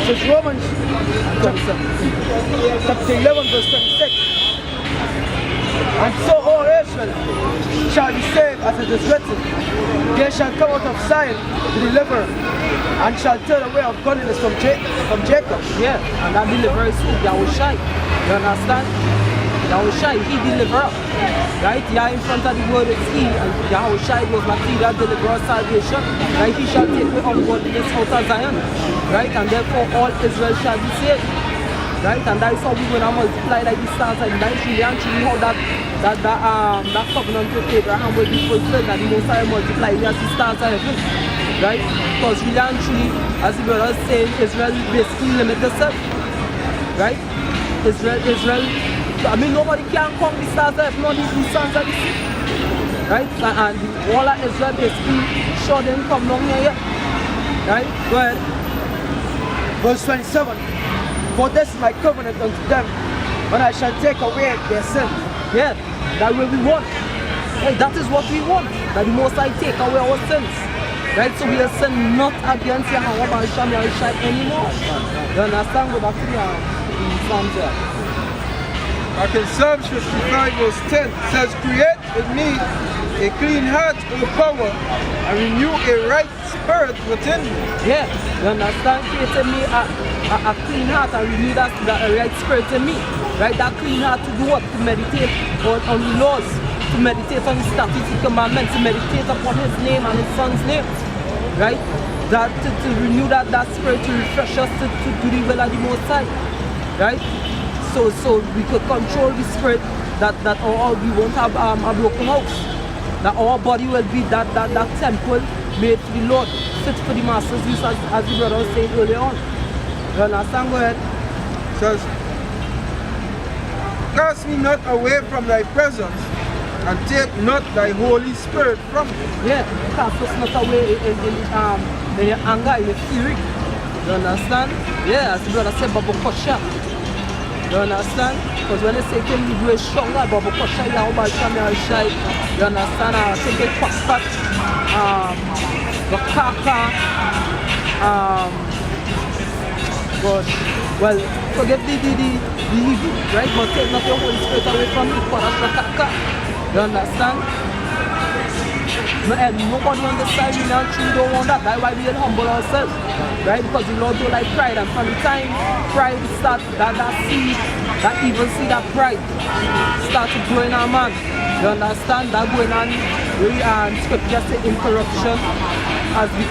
It's Romans chapter 11 verse 26. And so all Israel shall be saved as it is written, they shall come out of Zion to deliver, and shall turn away of godliness from Jacob. Yeah, and that deliver is who? Yahushua. You understand? Yahushua, he deliver. Right? Yeah, in front of the word it's he, and Yahushua was not he that deliver salvation. Right? He shall take away ungodliness out of Zion. Right? And therefore all Israel shall be saved. Right? And that is how we gonna multiply like the stars, and that is really actually how that covenant with Abraham will be fulfilled, that the Most High multiply as the stars of heaven. Right? Because really actually, as the brother is saying, Israel basically limit themselves. Right? Israel, I mean nobody can come the stars of heaven on these sons of the sea. Right? And all of Israel basically sure them come down here yet. Right? Go ahead. Verse 27. For this is my covenant unto them, when I shall take away their sins. Yeah, that will we want. Hey, that is what we want. That the Most High take away our sins. Right? So we are sin not against Yahweh Ba'Sham Yahushua anymore. You understand? Go back to the Psalms here. Like in Psalms 55 verse 10 says, create in me a clean heart, O power, and renew a right spirit within me. Yeah, you understand? Create in me a clean heart and renew that right spirit in me. Right? That clean heart to do what? To meditate on the laws, to meditate on the statutes, the commandments, to meditate upon his name and his son's name. Right? That to renew that spirit, to refresh us to do the will of the Most High. Right? So we could control the spirit that we won't have a broken house. That our body will be that temple made for the Lord, fit for the master's use, as the brother was saying earlier on. You understand? Go ahead. It says, cast me not away from thy presence, and take not thy Holy Spirit from me. Yeah, cast us not away in your anger, in your fury. You understand? Yeah, as the brother said, Babu Kosha. You understand? Because when they say can you do a stronger, Babu Kosha, Yahweh Ba'Sham Yahushua, you understand? Take a passport, the kaka, but well, forget the evil, right? But take not your Holy Spirit away from you, kaka. You understand? And nobody on the side really actually don't want that. That's why we humble ourselves. Right? Because the Lord don't like pride. And from the time pride starts, that seed, that evil seed of pride start to grow in our man. You understand? That going on, scripture say incorruption. As we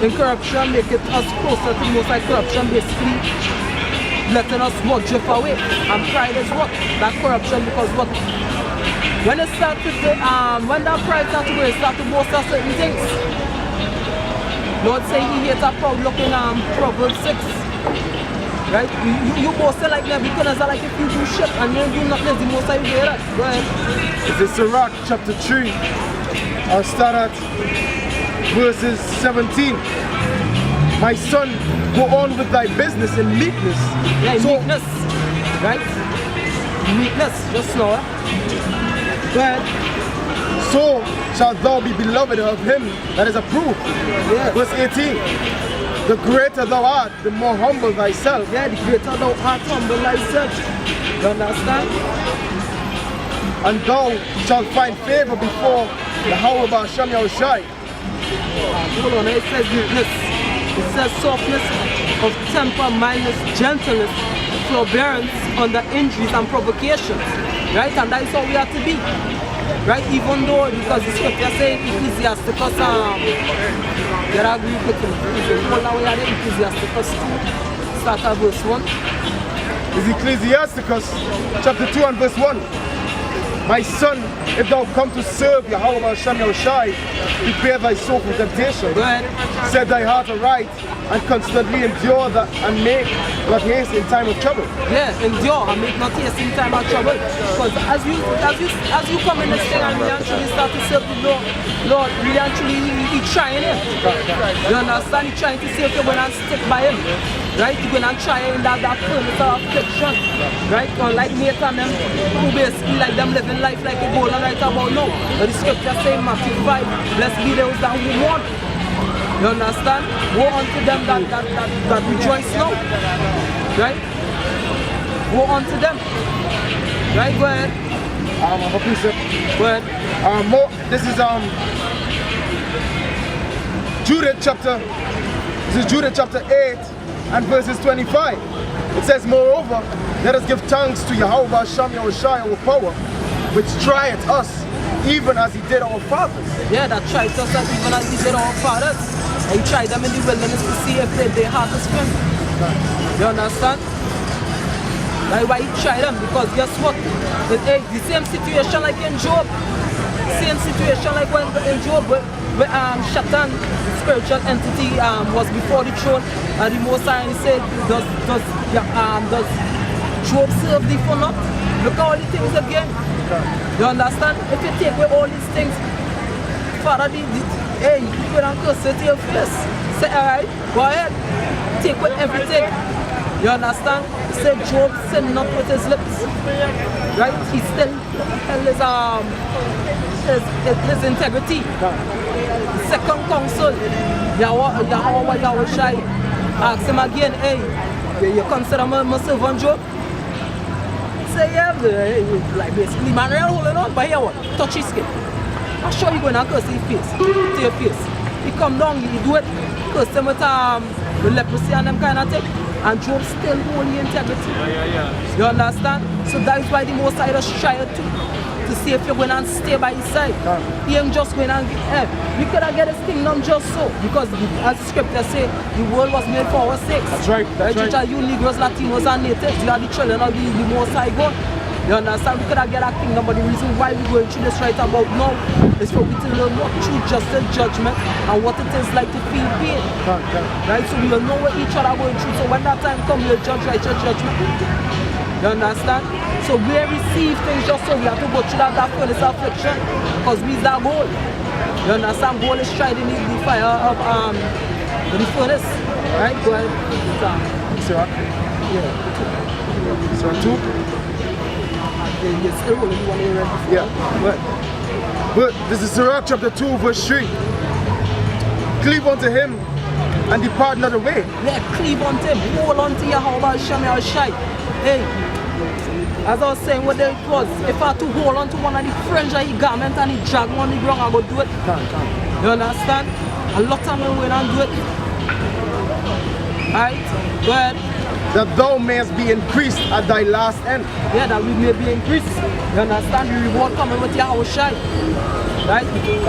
incorruption make it us closer to the Most High. Corruption basically letting us walk drift away. And pride is what? That corruption, because what? When it starts to when that pride starts to grow, it starts to boast of certain things. Lord say he hates a proud looking Proverbs 6. Right? You boast like Nebuchadnezzar, because like if you do shit and you do not the Most High, you hear that. Go ahead. It's Sirach chapter 3. I'll start at verses 17. My son, go on with thy business in meekness. Yeah, meekness. Right? Meekness, just slower. Go ahead. So shalt thou be beloved of him that is approved. Yeah. Verse 18. The greater thou art, the more humble thyself. Yeah, the greater thou art, humble thyself. You understand? And thou shalt find favor before Yahweh Ba'Sham Yahushua. Hold on, it says meekness. It says softness of temper, mildness, gentleness, forbearance under injuries and provocations. Right? And that is how we have to be. Right? Even though, because the scripture says Ecclesiasticus, you agree with it. Hold on, we are in Ecclesiasticus 2, start at verse 1. Is Ecclesiasticus chapter 2 and verse 1. My son, if thou come to serve Yahweh Ba'Sham Yahushua, prepare thy soul for temptation. Go ahead. Set thy heart aright, and constantly endure that, and make not haste in time of trouble. Yeah, endure and make not haste in time of trouble. Because as you come in this thing and we actually start to serve the Lord, we actually he trying it. You understand? He trying to see if you're going to stick by him. Right? You're going to try in that furnace of affliction. Right? Unlike Nathan them, who basically like them living life like a golden right about now. But the scripture saying Matthew 5, blessed be those that who want. You understand? Woe unto them that rejoice now. Right? Woe unto them. Right? Go ahead. I'm a precept. Go ahead. This is Judah chapter 8 and verses 25. It says, moreover, let us give thanks to Yahweh Hashem Yahushai, our power, which trieth us, even as he did our fathers. Yeah, that tried us even as he did our fathers. And he tried them in the wilderness to see if their heart is firm. You understand? That's why he tried them, because guess what? The same situation like in Job. Same situation like when in Job, when Shatan, the spiritual entity, was before the throne, and the Most High said, does Job serve thee for naught? Look at all the things again. You understand? If you take away all these things, Father, hey, you go and curse it to your face. Say, alright, go ahead. Take away everything. You understand? Say Job sinned not with his lips. Right? He still held his integrity. Second counsel, Yahweh Shai asked him again, hey, you consider my servant Job? Say yeah, like basically man real holding on, but here what? Touch his skin. I'm sure you're going to curse his face, to your face. He come down, he do it, curse him with leprosy and them kind of thing. And Job still holding integrity. You understand? So that is why the Most High just try to see if you're going to stay by his side. He ain't just going to we could have get his kingdom just so. Because as the scripture say, the world was made for our sakes. That's right. That's right. You Negroes, Latinos and natives, you are the children of the Most High God. You understand? We could have get that kingdom, but the reason why we're going through this right about now is for we to learn what true justice, judgment, and what it is like to feel pain. Right? So we will know what each other are going through. So when that time comes, we'll judge righteous judgment. You understand? So we receive things just so we have to go through that furnace affliction, because we's that goal. You understand? Goal is tried in the fire of the furnace. Right? Go ahead. Sirach? Yeah. Sirach 2? You still only one area before. Yeah. But this is Sirach chapter 2 verse 3. Cleave unto him and depart not away. Yeah, cleave unto him. Hold on to Yahweh Hashem Yahushai. Hey, as I was saying what it was, if I had to hold on to one of the fringe of the garment and he drag me on the ground, I go do it. You understand? A lot of time we went and do it. Alright, go ahead. That thou mayest be increased at thy last end. Yeah, that we may be increased. You understand? The reward coming with Yahushai. Right?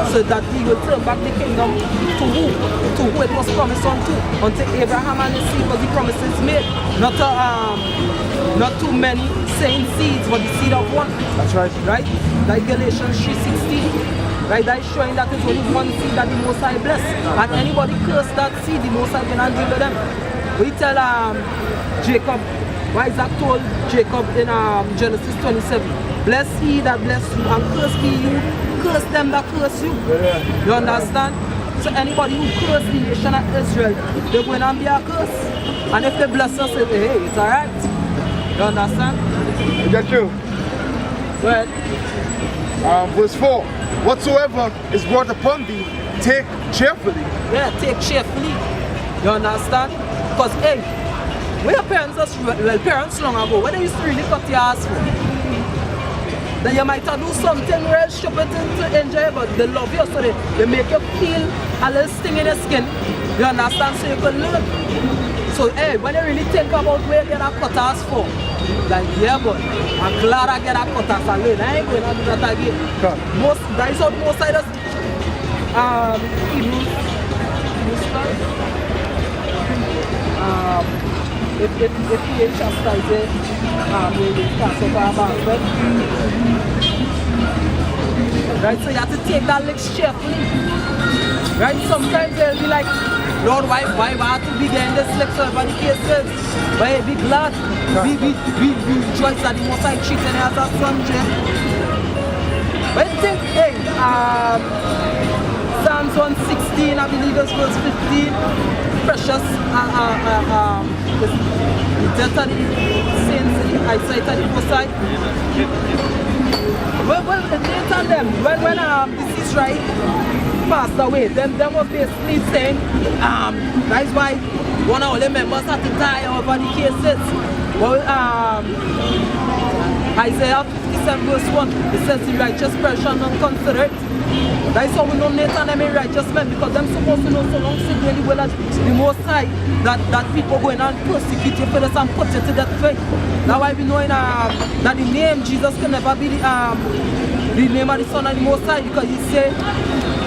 So that he will turn back the kingdom to who? To who it was promised unto. Unto Abraham and his seed was the promises made. Not too many same seeds, but the seed of one. That's right. Right? Like Galatians 3:16. Right? That is showing that there's only one seed that the Most High bless. And anybody curse that seed, the Most High cannot deal with them. We tell Jacob, why Isaac told Jacob in Genesis 27, bless he that bless you and curse be you, curse them that curse you. Yeah. You understand? So anybody who curse the nation of Israel, they're going to be a curse. And if they bless us, hey, it's alright. You understand? Is that true? Well, verse 4, whatsoever is brought upon thee, take cheerfully. Yeah, take cheerfully. You understand? Because, hey, when your parents parents long ago, when they used to really cut your ass for, then you might have do something real stupid to enjoy, but they love you, so they make you feel a little sting in your skin. You understand? So you can learn. So, hey, when you really think about where you get a cut ass for, like, yeah, but I'm glad I get a cut ass and learn. I ain't going to do that again. That is what most siders, if he ain't chastised it, we will pass over our basket. Right, so you have to take that lick cheerfully. Right, sometimes they'll be like, Lord, why have to be there in this lick, so everybody cases? But be glad, be rejoice that the Most High treating you as a son, Jim. But I think, hey, Psalms 116, I believe it's verse 15. Precious, the death of the saints, the eyesight of the foresight. Well, they tell them, when this is right, passed away. Them was basically saying, that's why one of our members had to die over the cases. Well, Isaiah 57 verse 1, it says the righteous person not considered. That's how we know Nathan and them righteous men, because them supposed to know so long so really well as the Most High that people going and persecute you for this and put you to that way. That's why we know that the name Jesus can never be the name of the Son of the Most High, because he said,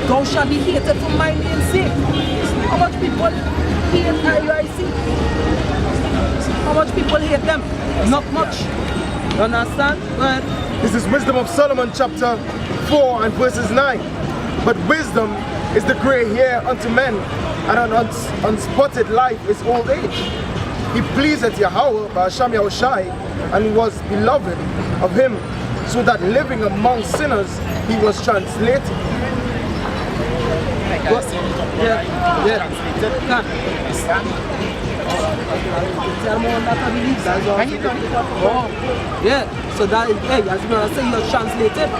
thou shalt be hated for my name's sake. How much people hate IUIC? How much people hate them? Not much. You understand? This is Wisdom of Solomon chapter 4 and verses 9. But wisdom is the gray hair unto men, and an unspotted life is old age. He pleaseth Yahweh by Hashem Yahushai, and was beloved of him, so that living among sinners he was translated. So that is, hey, as you say, you're translated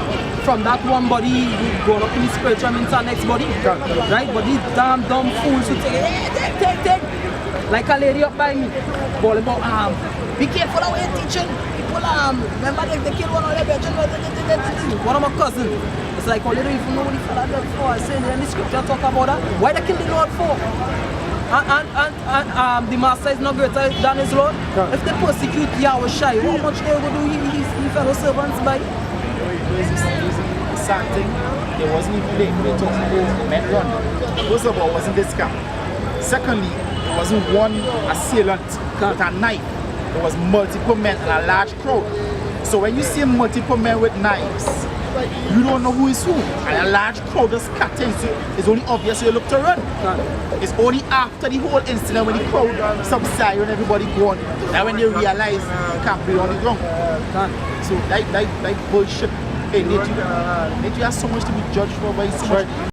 from that one body, going up in the spiritual into the next body, right? But these damn dumb fools who take, hey, take, like a lady up by me, ball about be careful how you're teaching people. Remember they killed one of their children, one of my cousins. It's like, oh, they don't even know what the fella did for. I say in the scripture talk about that. Why they kill the Lord for? And the master is not greater than his Lord. If they persecute Yahweh Shai, how much they will do his fellow servants by? It was a sad thing. There wasn't even they talking about men run. First of all, it wasn't this camp. Secondly, it wasn't one assailant with a knife. There was multiple men and a large crowd. So when you see multiple men with knives, you don't know who is who. And a large crowd is scattered. It's only obvious you look to run. It's only after the whole incident when the crowd subsided and everybody gone, that when they realize you can't be on the ground. So that bullshit. Hey, Nate, you have so much to be judged for by so much.